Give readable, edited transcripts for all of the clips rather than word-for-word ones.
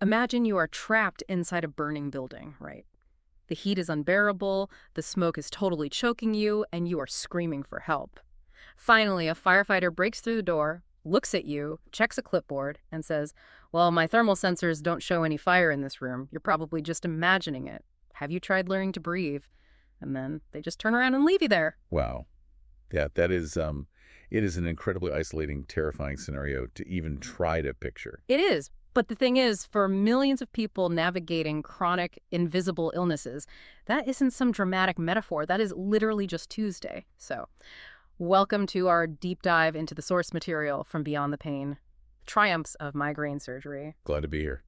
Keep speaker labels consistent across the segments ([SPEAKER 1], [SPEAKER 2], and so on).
[SPEAKER 1] Imagine you are trapped inside a burning building, right? The heat is unbearable, the smoke is totally choking you, and you are screaming for help. Finally, a firefighter breaks through the door, looks at you, checks a clipboard, and says, "Well, my thermal sensors don't show any fire in this room. You're probably just imagining it. Have you tried learning to breathe?" And then they just turn around and leave you there.
[SPEAKER 2] Wow. Yeah, that is, it is an incredibly isolating, terrifying scenario to even try to picture.
[SPEAKER 1] It is. But the thing is, for millions of people navigating chronic, invisible illnesses, that isn't some dramatic metaphor. That is literally just Tuesday. So, welcome to our deep dive into the source material from Beyond the Pain, Triumphs of Migraine Surgery.
[SPEAKER 2] Glad to be here.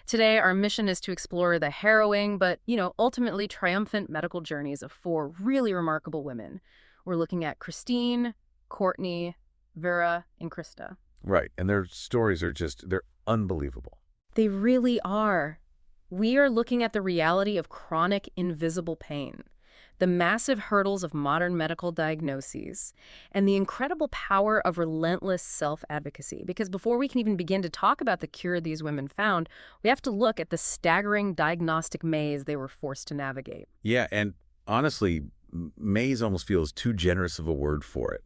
[SPEAKER 1] Today, our mission is to explore the harrowing, but, ultimately triumphant medical journeys of four really remarkable women. We're looking at Christine, Courtney, Vera, and Krista.
[SPEAKER 2] Right, and their stories are they're unbelievable.
[SPEAKER 1] They really are. We are looking at the reality of chronic, invisible pain, the massive hurdles of modern medical diagnoses, and the incredible power of relentless self-advocacy. Because before we can even begin to talk about the cure these women found, we have to look at the staggering diagnostic maze they were forced to navigate.
[SPEAKER 2] Yeah, and honestly, maze almost feels too generous of a word for it.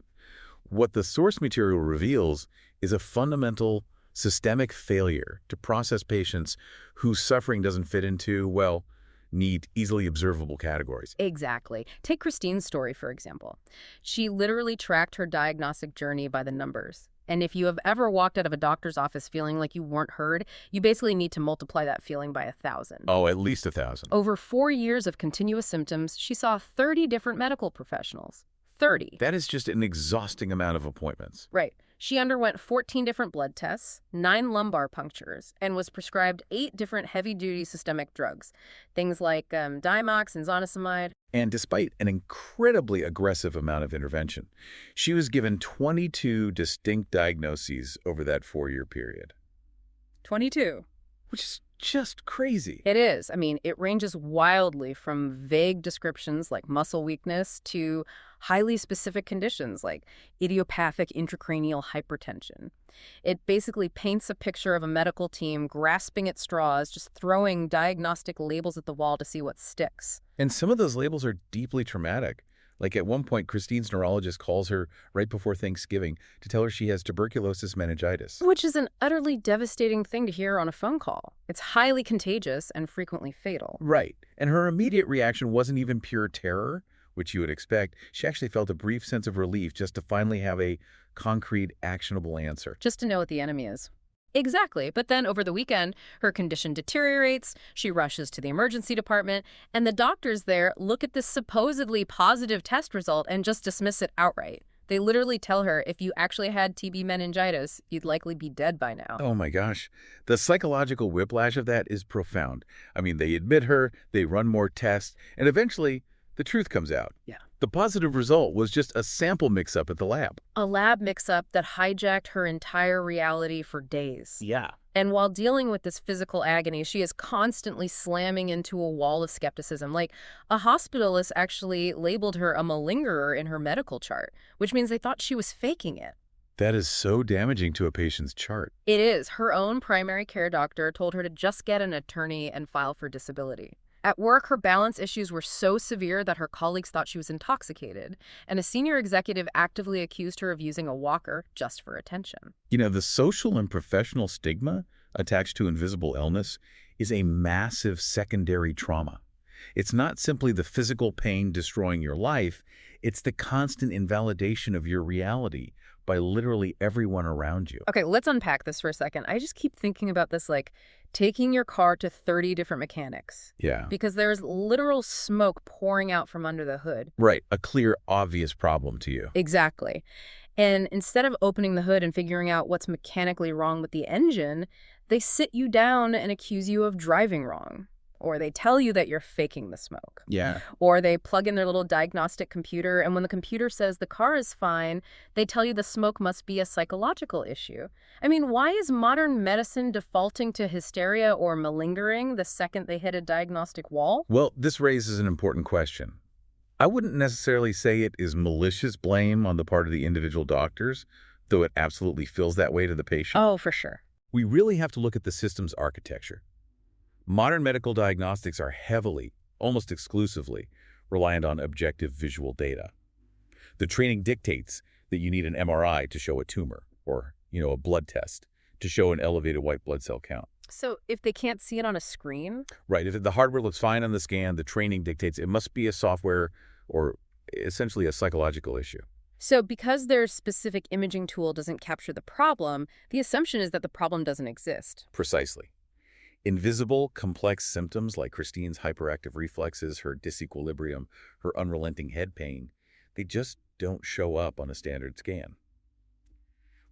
[SPEAKER 2] What the source material reveals is a fundamental systemic failure to process patients whose suffering doesn't fit into, well, neat, easily observable categories.
[SPEAKER 1] Exactly. Take Christine's story, for example. She literally tracked her diagnostic journey by the numbers. And if you have ever walked out of a doctor's office feeling like you weren't heard, you basically need to multiply that feeling by 1,000.
[SPEAKER 2] Oh, at least 1,000.
[SPEAKER 1] Over 4 years of continuous symptoms, she saw 30 different medical professionals. 30.
[SPEAKER 2] That is just an exhausting amount of appointments.
[SPEAKER 1] Right. She underwent 14 different blood tests, 9 lumbar punctures, and was prescribed 8 different heavy-duty systemic drugs, things like Diamox and zonisamide.
[SPEAKER 2] And despite an incredibly aggressive amount of intervention, she was given 22 distinct diagnoses over that 4-year period.
[SPEAKER 1] 22.
[SPEAKER 2] Which is just crazy.
[SPEAKER 1] It is. I mean, it ranges wildly from vague descriptions like muscle weakness to highly specific conditions like idiopathic intracranial hypertension. It basically paints a picture of a medical team grasping at straws, just throwing diagnostic labels at the wall to see what sticks.
[SPEAKER 2] And some of those labels are deeply traumatic. Like at one point, Christine's neurologist calls her right before Thanksgiving to tell her she has tuberculosis meningitis.
[SPEAKER 1] Which is an utterly devastating thing to hear on a phone call. It's highly contagious and frequently fatal.
[SPEAKER 2] Right. And her immediate reaction wasn't even pure terror, which you would expect. She actually felt a brief sense of relief just to finally have a concrete, actionable answer.
[SPEAKER 1] Just to know what the enemy is. Exactly. But then over the weekend, her condition deteriorates, she rushes to the emergency department, and the doctors there look at this supposedly positive test result and just dismiss it outright. They literally tell her if you actually had TB meningitis, you'd likely be dead by now.
[SPEAKER 2] Oh my gosh. The psychological whiplash of that is profound. I mean, they admit her, they run more tests, and eventually the truth comes out.
[SPEAKER 1] Yeah.
[SPEAKER 2] The positive result was just a sample mix-up at the lab.
[SPEAKER 1] A lab mix-up that hijacked her entire reality for days.
[SPEAKER 2] Yeah.
[SPEAKER 1] And while dealing with this physical agony, she is constantly slamming into a wall of skepticism. Like, a hospitalist actually labeled her a malingerer in her medical chart, which means they thought she was faking it.
[SPEAKER 2] That is so damaging to a patient's chart.
[SPEAKER 1] It is. Her own primary care doctor told her to just get an attorney and file for disability. At work, her balance issues were so severe that her colleagues thought she was intoxicated, and a senior executive actively accused her of using a walker just for attention.
[SPEAKER 2] You know, the social and professional stigma attached to invisible illness is a massive secondary trauma. It's not simply the physical pain destroying your life, it's the constant invalidation of your reality by literally everyone around you.
[SPEAKER 1] Okay, let's unpack this for a second. I just keep thinking about this like taking your car to 30 different mechanics.
[SPEAKER 2] Yeah.
[SPEAKER 1] Because there's literal smoke pouring out from under the hood.
[SPEAKER 2] Right, a clear, obvious problem to you.
[SPEAKER 1] Exactly. And instead of opening the hood and figuring out what's mechanically wrong with the engine, they sit you down and accuse you of driving wrong. Or they tell you that you're faking the smoke.
[SPEAKER 2] Yeah.
[SPEAKER 1] Or they plug in their little diagnostic computer, and when the computer says the car is fine, they tell you the smoke must be a psychological issue. I mean, why is modern medicine defaulting to hysteria or malingering the second they hit a diagnostic wall?
[SPEAKER 2] Well, this raises an important question. I wouldn't necessarily say it is malicious blame on the part of the individual doctors, though it absolutely feels that way to the patient.
[SPEAKER 1] Oh, for sure.
[SPEAKER 2] We really have to look at the system's architecture. Modern medical diagnostics are heavily, almost exclusively, reliant on objective visual data. The training dictates that you need an MRI to show a tumor or, a blood test to show an elevated white blood cell count.
[SPEAKER 1] So if they can't see it on a screen?
[SPEAKER 2] Right. If the hardware looks fine on the scan, the training dictates it must be a software or essentially a psychological issue.
[SPEAKER 1] So because their specific imaging tool doesn't capture the problem, the assumption is that the problem doesn't exist.
[SPEAKER 2] Precisely. Invisible, complex symptoms like Christine's hyperactive reflexes, her disequilibrium, her unrelenting head pain, they just don't show up on a standard scan.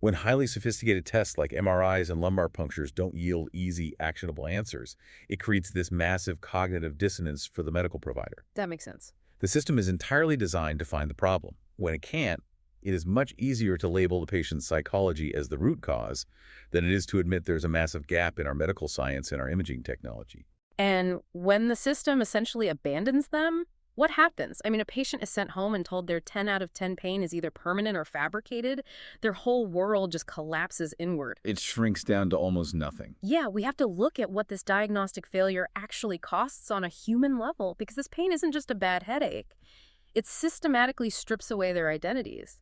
[SPEAKER 2] When highly sophisticated tests like MRIs and lumbar punctures don't yield easy, actionable answers, it creates this massive cognitive dissonance for the medical provider.
[SPEAKER 1] That makes sense.
[SPEAKER 2] The system is entirely designed to find the problem. When it can't, it is much easier to label the patient's psychology as the root cause than it is to admit there's a massive gap in our medical science and our imaging technology.
[SPEAKER 1] And when the system essentially abandons them, what happens? I mean, a patient is sent home and told their 10 out of 10 pain is either permanent or fabricated. Their whole world just collapses inward.
[SPEAKER 2] It shrinks down to almost nothing.
[SPEAKER 1] Yeah, we have to look at what this diagnostic failure actually costs on a human level, because this pain isn't just a bad headache. It systematically strips away their identities.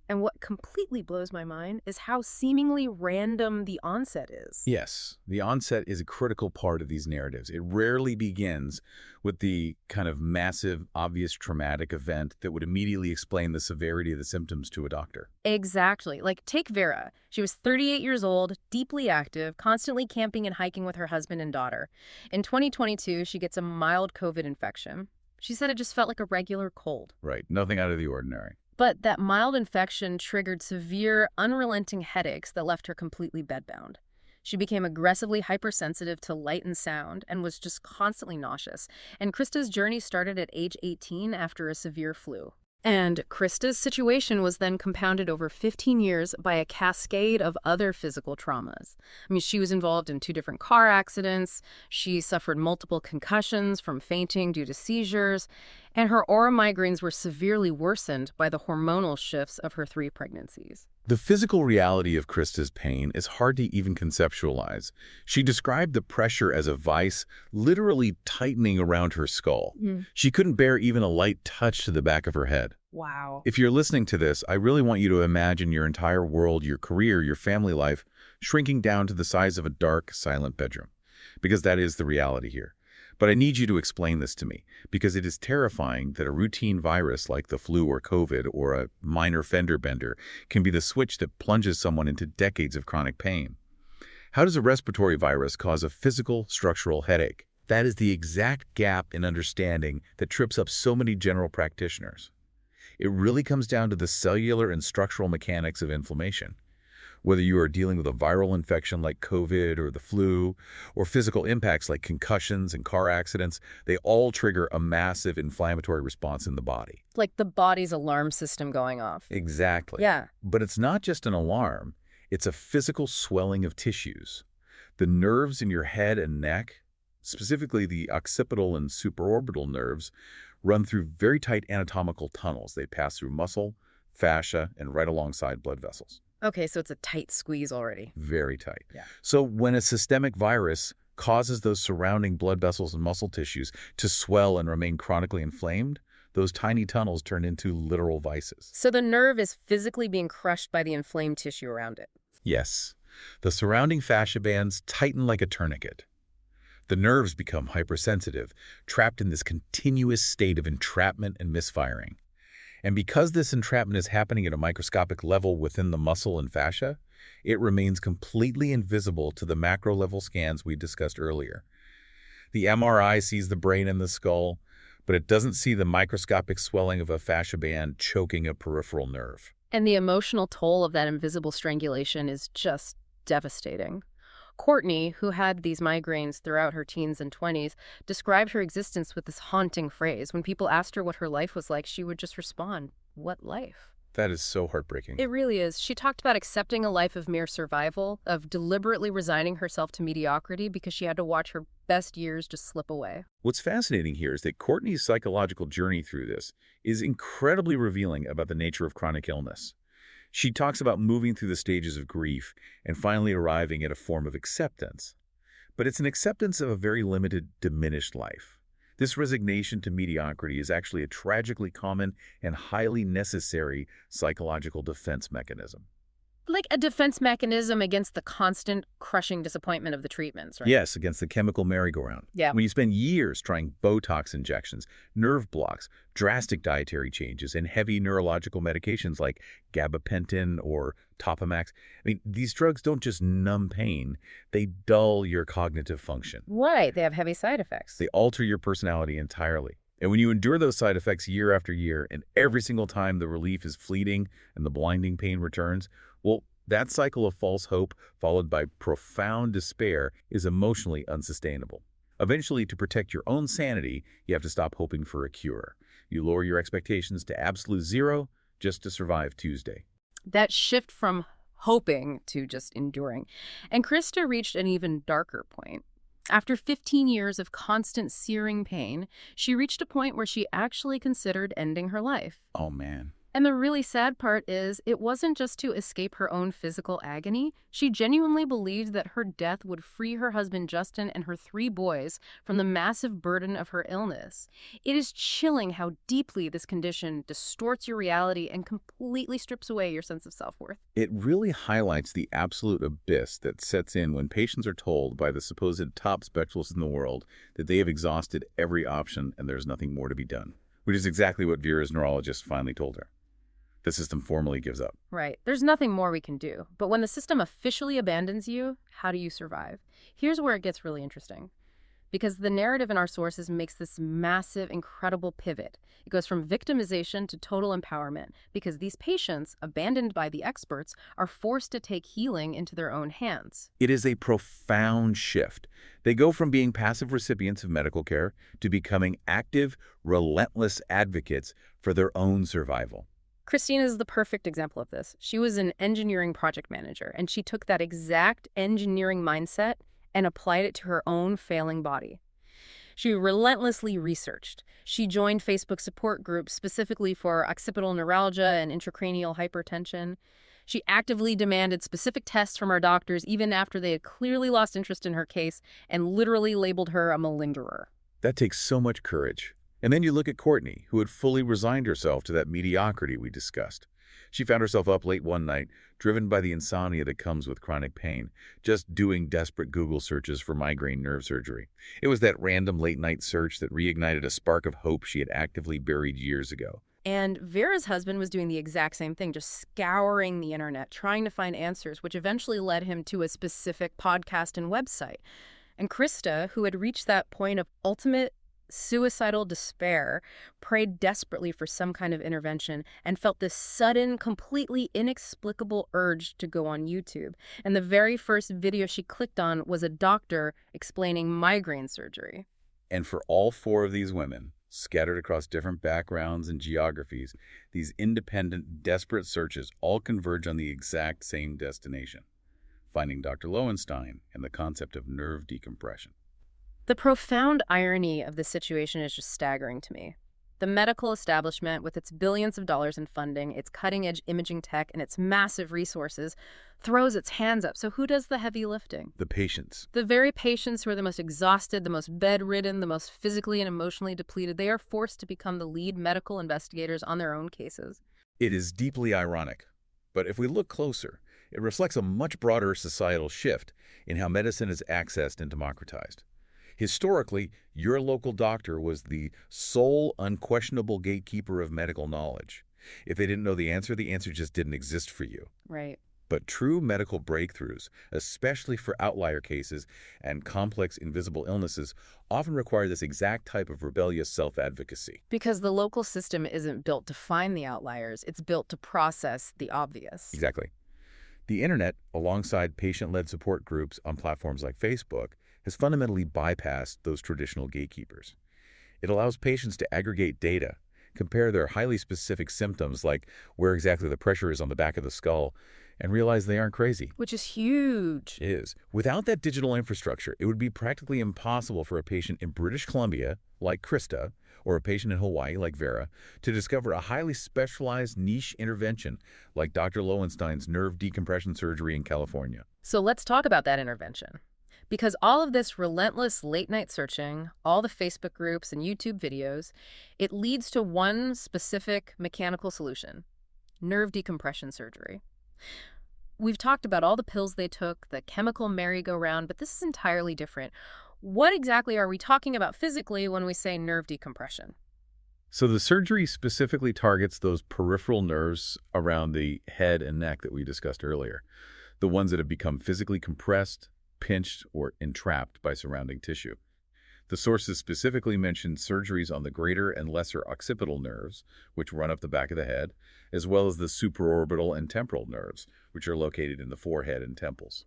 [SPEAKER 1] And what completely blows my mind is how seemingly random the onset is.
[SPEAKER 2] Yes, the onset is a critical part of these narratives. It rarely begins with the kind of massive, obvious traumatic event that would immediately explain the severity of the symptoms to a doctor.
[SPEAKER 1] Exactly. Like, take Vera. She was 38 years old, deeply active, constantly camping and hiking with her husband and daughter. In 2022, she gets a mild COVID infection. She said it just felt like a regular cold.
[SPEAKER 2] Right, nothing out of the ordinary.
[SPEAKER 1] But that mild infection triggered severe, unrelenting headaches that left her completely bedbound. She became aggressively hypersensitive to light and sound and was just constantly nauseous. And Krista's journey started at age 18 after a severe flu. And Krista's situation was then compounded over 15 years by a cascade of other physical traumas. I mean, she was involved in 2 different car accidents. She suffered multiple concussions from fainting due to seizures. And her aura migraines were severely worsened by the hormonal shifts of her 3 pregnancies.
[SPEAKER 2] The physical reality of Krista's pain is hard to even conceptualize. She described the pressure as a vice literally tightening around her skull. She couldn't bear even a light touch to the back of her head.
[SPEAKER 1] Wow.
[SPEAKER 2] If you're listening to this, I really want you to imagine your entire world, your career, your family life, shrinking down to the size of a dark, silent bedroom. Because that is the reality here. But I need you to explain this to me, because it is terrifying that a routine virus like the flu or COVID or a minor fender bender can be the switch that plunges someone into decades of chronic pain. How does a respiratory virus cause a physical, structural headache? That is the exact gap in understanding that trips up so many general practitioners. It really comes down to the cellular and structural mechanics of inflammation. Whether you are dealing with a viral infection like COVID or the flu, or physical impacts like concussions and car accidents, they all trigger a massive inflammatory response in the body.
[SPEAKER 1] Like the body's alarm system going off.
[SPEAKER 2] Exactly.
[SPEAKER 1] Yeah.
[SPEAKER 2] But it's not just an alarm. It's a physical swelling of tissues. The nerves in your head and neck, specifically the occipital and supraorbital nerves, run through very tight anatomical tunnels. They pass through muscle, fascia, and right alongside blood vessels.
[SPEAKER 1] Okay, so it's a tight squeeze already.
[SPEAKER 2] Very tight.
[SPEAKER 1] Yeah.
[SPEAKER 2] So when a systemic virus causes those surrounding blood vessels and muscle tissues to swell and remain chronically inflamed, those tiny tunnels turn into literal vices.
[SPEAKER 1] So the nerve is physically being crushed by the inflamed tissue around it.
[SPEAKER 2] Yes. The surrounding fascia bands tighten like a tourniquet. The nerves become hypersensitive, trapped in this continuous state of entrapment and misfiring. And because this entrapment is happening at a microscopic level within the muscle and fascia, it remains completely invisible to the macro-level scans we discussed earlier. The MRI sees the brain and the skull, but it doesn't see the microscopic swelling of a fascia band choking a peripheral nerve.
[SPEAKER 1] And the emotional toll of that invisible strangulation is just devastating. Courtney, who had these migraines throughout her teens and 20s, described her existence with this haunting phrase. When people asked her what her life was like, she would just respond, "What life?"
[SPEAKER 2] That is so heartbreaking.
[SPEAKER 1] It really is. She talked about accepting a life of mere survival, of deliberately resigning herself to mediocrity because she had to watch her best years just slip away.
[SPEAKER 2] What's fascinating here is that Courtney's psychological journey through this is incredibly revealing about the nature of chronic illness. She talks about moving through the stages of grief and finally arriving at a form of acceptance. but it's an acceptance of a very limited, diminished life. This resignation to mediocrity is actually a tragically common and highly necessary psychological defense mechanism.
[SPEAKER 1] Like a defense mechanism against the constant crushing disappointment of the treatments, right?
[SPEAKER 2] Yes, against the chemical merry-go-round.
[SPEAKER 1] Yeah.
[SPEAKER 2] When you spend years trying Botox injections, nerve blocks, drastic dietary changes, and heavy neurological medications like gabapentin or Topamax, these drugs don't just numb pain, they dull your cognitive function.
[SPEAKER 1] Right. They have heavy side effects.
[SPEAKER 2] They alter your personality entirely. And when you endure those side effects year after year, and every single time the relief is fleeting and the blinding pain returns, well, that cycle of false hope followed by profound despair is emotionally unsustainable. Eventually, to protect your own sanity, you have to stop hoping for a cure. You lower your expectations to absolute zero just to survive Tuesday.
[SPEAKER 1] That shift from hoping to just enduring. And Krista reached an even darker point. After 15 years of constant searing pain, she reached a point where she actually considered ending her life.
[SPEAKER 2] Oh, man.
[SPEAKER 1] And the really sad part is, it wasn't just to escape her own physical agony. She genuinely believed that her death would free her husband Justin and her 3 boys from the massive burden of her illness. It is chilling how deeply this condition distorts your reality and completely strips away your sense of self-worth.
[SPEAKER 2] It really highlights the absolute abyss that sets in when patients are told by the supposed top specialists in the world that they have exhausted every option and there's nothing more to be done, which is exactly what Vera's neurologist finally told her. The system formally gives up.
[SPEAKER 1] Right. There's nothing more we can do. But when the system officially abandons you, how do you survive? Here's where it gets really interesting. Because the narrative in our sources makes this massive, incredible pivot. It goes from victimization to total empowerment, because these patients, abandoned by the experts, are forced to take healing into their own hands.
[SPEAKER 2] It is a profound shift. They go from being passive recipients of medical care to becoming active, relentless advocates for their own survival.
[SPEAKER 1] Christina is the perfect example of this. She was an engineering project manager, and she took that exact engineering mindset and applied it to her own failing body. She relentlessly researched. She joined Facebook support groups specifically for occipital neuralgia and intracranial hypertension. She actively demanded specific tests from her doctors even after they had clearly lost interest in her case and literally labeled her a malingerer.
[SPEAKER 2] That takes so much courage. And then you look at Courtney, who had fully resigned herself to that mediocrity we discussed. She found herself up late one night, driven by the insomnia that comes with chronic pain, just doing desperate Google searches for migraine nerve surgery. It was that random late-night search that reignited a spark of hope she had actively buried years ago.
[SPEAKER 1] And Vera's husband was doing the exact same thing, just scouring the internet, trying to find answers, which eventually led him to a specific podcast and website. And Krista, who had reached that point of ultimate suicidal despair, prayed desperately for some kind of intervention and felt this sudden, completely inexplicable urge to go on YouTube. And the very first video she clicked on was a doctor explaining migraine surgery.
[SPEAKER 2] And for all 4 of these women, scattered across different backgrounds and geographies, these independent, desperate searches all converge on the exact same destination: finding Dr. Lowenstein and the concept of nerve decompression.
[SPEAKER 1] The profound irony of this situation is just staggering to me. The medical establishment, with its billions of dollars in funding, its cutting-edge imaging tech, and its massive resources, throws its hands up. So who does the heavy lifting?
[SPEAKER 2] The patients.
[SPEAKER 1] The very patients who are the most exhausted, the most bedridden, the most physically and emotionally depleted, they are forced to become the lead medical investigators on their own cases.
[SPEAKER 2] It is deeply ironic, but if we look closer, it reflects a much broader societal shift in how medicine is accessed and democratized. Historically, your local doctor was the sole, unquestionable gatekeeper of medical knowledge. If they didn't know the answer just didn't exist for you.
[SPEAKER 1] Right.
[SPEAKER 2] But true medical breakthroughs, especially for outlier cases and complex invisible illnesses, often require this exact type of rebellious self-advocacy.
[SPEAKER 1] Because the local system isn't built to find the outliers, it's built to process the obvious.
[SPEAKER 2] Exactly. The internet, alongside patient-led support groups on platforms like Facebook, has fundamentally bypassed those traditional gatekeepers. It allows patients to aggregate data, compare their highly specific symptoms like where exactly the pressure is on the back of the skull, and realize they aren't crazy.
[SPEAKER 1] Which is huge.
[SPEAKER 2] It is. Without that digital infrastructure, it would be practically impossible for a patient in British Columbia, like Krista, or a patient in Hawaii, like Vera, to discover a highly specialized niche intervention like Dr. Lowenstein's nerve decompression surgery in California.
[SPEAKER 1] So let's talk about that intervention. Because all of this relentless late-night searching, all the Facebook groups and YouTube videos, it leads to one specific mechanical solution: nerve decompression surgery. We've talked about all the pills they took, the chemical merry-go-round, but this is entirely different. What exactly are we talking about physically when we say nerve decompression?
[SPEAKER 2] So the surgery specifically targets those peripheral nerves around the head and neck that we discussed earlier, the ones that have become physically compressed, pinched, or entrapped by surrounding tissue. The sources specifically mentioned surgeries on the greater and lesser occipital nerves, which run up the back of the head, as well as the supraorbital and temporal nerves, which are located in the forehead and temples.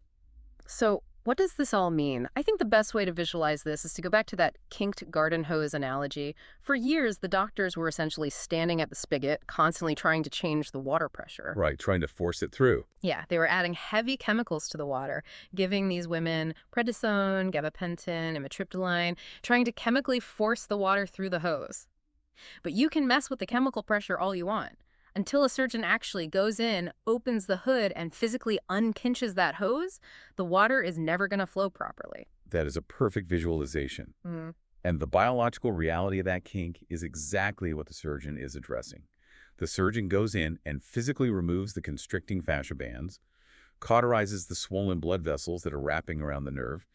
[SPEAKER 1] So, what does this all mean? I think the best way to visualize this is to go back to that kinked garden hose analogy. For years, the doctors were essentially standing at the spigot, constantly trying to change the water pressure.
[SPEAKER 2] Right, trying to force it through.
[SPEAKER 1] Yeah, they were adding heavy chemicals to the water, giving these women prednisone, gabapentin, amitriptyline, trying to chemically force the water through the hose. But you can mess with the chemical pressure all you want. Until a surgeon actually goes in, opens the hood, and physically unkinches that hose, the water is never going to flow properly.
[SPEAKER 2] That is a perfect visualization. And the biological reality of that kink is exactly what the surgeon is addressing. The surgeon goes in and physically removes the constricting fascia bands, cauterizes the swollen blood vessels that are wrapping around the nerve,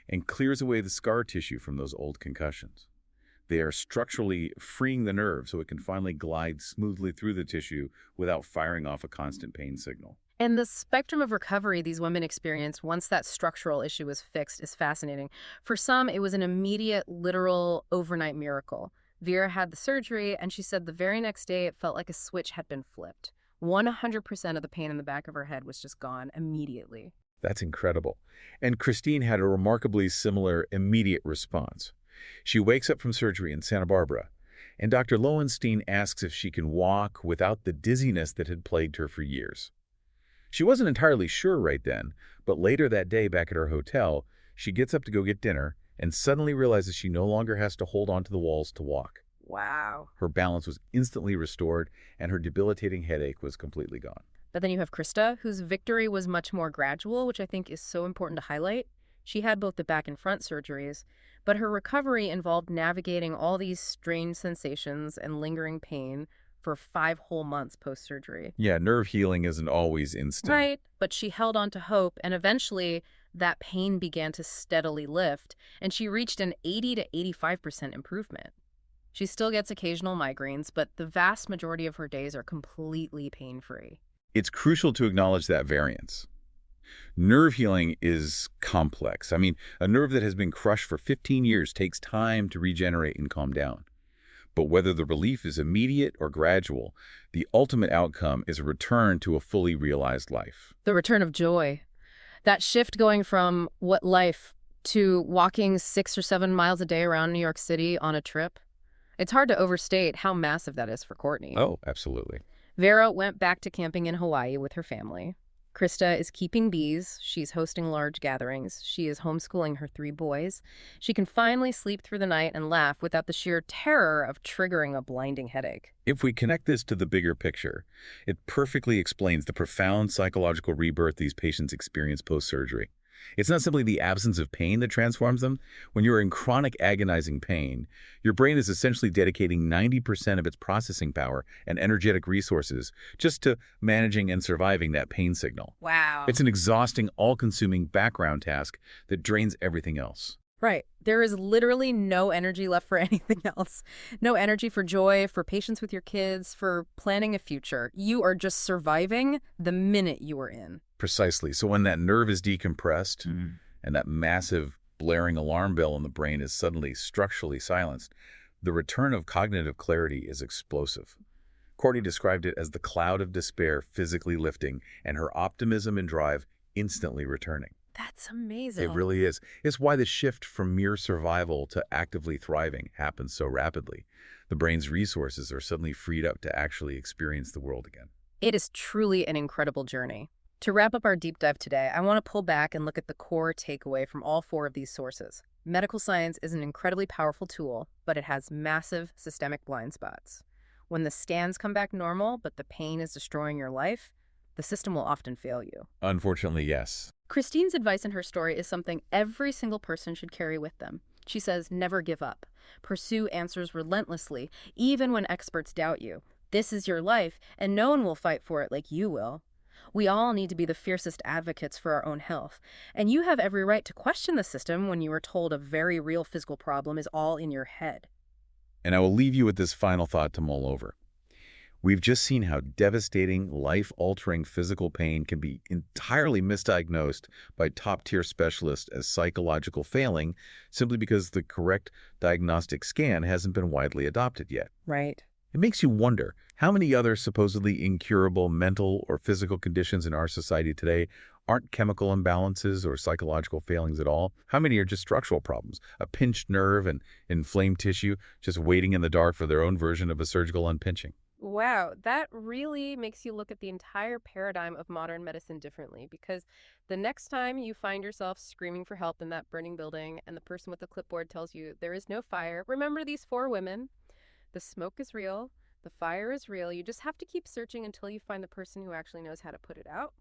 [SPEAKER 2] and clears away the scar tissue from those old concussions. They are structurally freeing the nerve so it can finally glide smoothly through the tissue without firing off a constant pain signal.
[SPEAKER 1] And the spectrum of recovery these women experience once that structural issue is fixed is fascinating. For some, it was an immediate, literal, overnight miracle. Vera had the surgery, and she said the very next day it felt like a switch had been flipped. 100% of the pain in the back of her head was just gone immediately.
[SPEAKER 2] That's incredible. And Christine had a remarkably similar immediate response. She wakes up from surgery in Santa Barbara, and Dr. Lowenstein asks if she can walk without the dizziness that had plagued her for years. She wasn't entirely sure right then, but later that day back at her hotel, she gets up to go get dinner and suddenly realizes she no longer has to hold onto the walls to walk.
[SPEAKER 1] Wow.
[SPEAKER 2] Her balance was instantly restored, and her debilitating headache was completely gone.
[SPEAKER 1] But then you have Krista, whose victory was much more gradual, which I think is so important to highlight. She had both the back and front surgeries, but her recovery involved navigating all these strange sensations and lingering pain for 5 whole months post-surgery.
[SPEAKER 2] Yeah, nerve healing isn't always instant.
[SPEAKER 1] Right, but she held on to hope, and eventually that pain began to steadily lift, and she reached an 80 to 85% improvement. She still gets occasional migraines, but the vast majority of her days are completely pain-free.
[SPEAKER 2] It's crucial to acknowledge that variance. Nerve healing is complex. I mean, a nerve that has been crushed for 15 years takes time to regenerate and calm down. But whether the relief is immediate or gradual, the ultimate outcome is a return to a fully realized life.
[SPEAKER 1] The return of joy. That shift going from what life to walking 6 or 7 miles a day around New York City on a trip. It's hard to overstate how massive that is for Courtney.
[SPEAKER 2] Oh, absolutely.
[SPEAKER 1] Vera went back to camping in Hawaii with her family. Krista is keeping bees. She's hosting large gatherings. She is homeschooling her 3 boys. She can finally sleep through the night and laugh without the sheer terror of triggering a blinding headache.
[SPEAKER 2] If we connect this to the bigger picture, it perfectly explains the profound psychological rebirth these patients experience post-surgery. It's not simply the absence of pain that transforms them. When you're in chronic agonizing pain, your brain is essentially dedicating 90% of its processing power and energetic resources just to managing and surviving that pain signal.
[SPEAKER 1] Wow.
[SPEAKER 2] It's an exhausting, all-consuming background task that drains everything else.
[SPEAKER 1] Right. There is literally no energy left for anything else. No energy for joy, for patience with your kids, for planning a future. You are just surviving the minute you are in.
[SPEAKER 2] Precisely. So when that nerve is decompressed and that massive blaring alarm bell in the brain is suddenly structurally silenced, the return of cognitive clarity is explosive. Courtney described it as the cloud of despair physically lifting and her optimism and drive instantly returning.
[SPEAKER 1] That's amazing.
[SPEAKER 2] It really is. It's why the shift from mere survival to actively thriving happens so rapidly. The brain's resources are suddenly freed up to actually experience the world again.
[SPEAKER 1] It is truly an incredible journey. To wrap up our deep dive today, I want to pull back and look at the core takeaway from all 4 of these sources. Medical science is an incredibly powerful tool, but it has massive systemic blind spots. When the scans come back normal, but the pain is destroying your life, the system will often fail you.
[SPEAKER 2] Unfortunately, yes.
[SPEAKER 1] Christine's advice in her story is something every single person should carry with them. She says, never give up. Pursue answers relentlessly, even when experts doubt you. This is your life, and no one will fight for it like you will. We all need to be the fiercest advocates for our own health. And you have every right to question the system when you are told a very real physical problem is all in your head.
[SPEAKER 2] And I will leave you with this final thought to mull over. We've just seen how devastating, life-altering physical pain can be entirely misdiagnosed by top-tier specialists as psychological failing simply because the correct diagnostic scan hasn't been widely adopted yet.
[SPEAKER 1] Right.
[SPEAKER 2] It makes you wonder how many other supposedly incurable mental or physical conditions in our society today aren't chemical imbalances or psychological failings at all. How many are just structural problems, a pinched nerve and inflamed tissue just waiting in the dark for their own version of a surgical unpinching?
[SPEAKER 1] Wow, that really makes you look at the entire paradigm of modern medicine differently, because the next time you find yourself screaming for help in that burning building and the person with the clipboard tells you there is no fire, remember these four women. The smoke is real, the fire is real. You just have to keep searching until you find the person who actually knows how to put it out.